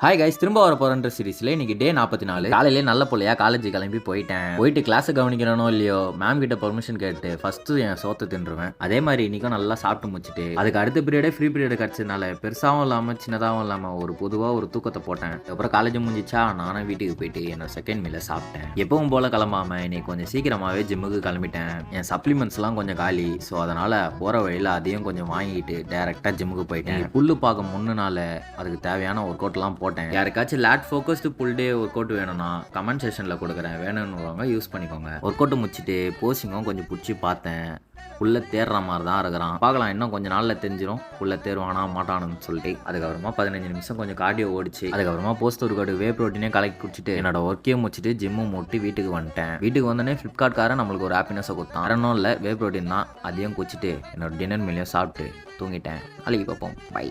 Hi guys, திரும்ப வர போறன்ற சீரிஸ்ல இன்னைக்கு டே 44. காலையிலே நல்ல புள்ளையா காலேஜ் கிளம்பி போயிட்டு கிளாஸ் கவனிக்கிறனோ இல்லையோ மேம் கிட்ட பெர்மிஷன் கேட்டு ஃபர்ஸ்ட் என் சோத்தை தின்றுவேன். அதே மாதிரி இன்னைக்கும் நல்லா சாப்பிட்டு முடிச்சுட்டு அதுக்கு அடுத்த பீரியடே ஃப்ரீ பீரியட் கிடைச்சதுனால பெருசாவும் இல்லாம சின்னதாகவும் இல்லாம ஒரு பொதுவா ஒரு தூக்கத்தை போட்டேன். அப்புறம் காலேஜ் முடிஞ்சிச்சா நானும் வீட்டுக்கு போயிட்டு என்னோட செகண்ட் மீல சாப்பிட்டேன். எப்பவும் போல கிளம்பாம இன்னைக்கு கொஞ்சம் சீக்கிரமாவே ஜிம்முக்கு கிளம்பிட்டேன். என் சப்ளிமெண்ட்ஸ் எல்லாம் கொஞ்சம் காலி, ஸோ அதனால போற வழியில அதையும் கொஞ்சம் வாங்கிட்டு டைரக்டா ஜிம்முக்கு போயிட்டேன். புல்லு பார்க்க முன்னால அதுக்கு தேவையான ஒர்க் அவுட் எல்லாம் போட்டேன். யாருக்காச்சும் லேட் ஃபோக்கஸ்டு புல் டே ஒர்க் அவுட் வேணும்னா கமெண்ட் செக்ஷனில் கொடுக்குறேன், வேணும்னு யூஸ் பண்ணிக்கோங்க. ஒர்க் அவுட் முடிச்சுட்டு போசிங்கும் கொஞ்சம் பிடிச்சி பார்த்தேன். புல்ல தேடுற மாதிரி தான் இருக்கிறான். பார்க்கலாம், இன்னும் கொஞ்சம் நாளில் தெரிஞ்சிடும் புல்ல தேர்வானா மாட்டானுன்னு சொல்லிட்டு. அதுக்கப்புறமா 15 நிமிஷம் கொஞ்சம் கார்டியோ ஓடிச்சு. அதுக்கப்புறமா போஸ்ட் ஒர்க் அவுட் வே ப்ரோட்டீனே கலக்கி குடிச்சிட்டு என்னோட ஒர்க்கையும் முடிச்சுட்டு ஜிம்மும் மூட்டி வீட்டுக்கு வந்துட்டேன். வீட்டுக்கு வந்தோடனே ஃப்ளிப்கார்ட்காரன் நம்மளுக்கு ஒரு ஹாப்பினஸை கொடுத்தான். வரணும் இல்லை வே ப்ரோட்டீன் தான், அதையும் குடிச்சிட்டு என்னோட டின்னர் மீலையும் சாப்பிட்டு தூங்கிட்டேன். நாளைக்கு பார்ப்போம், பை.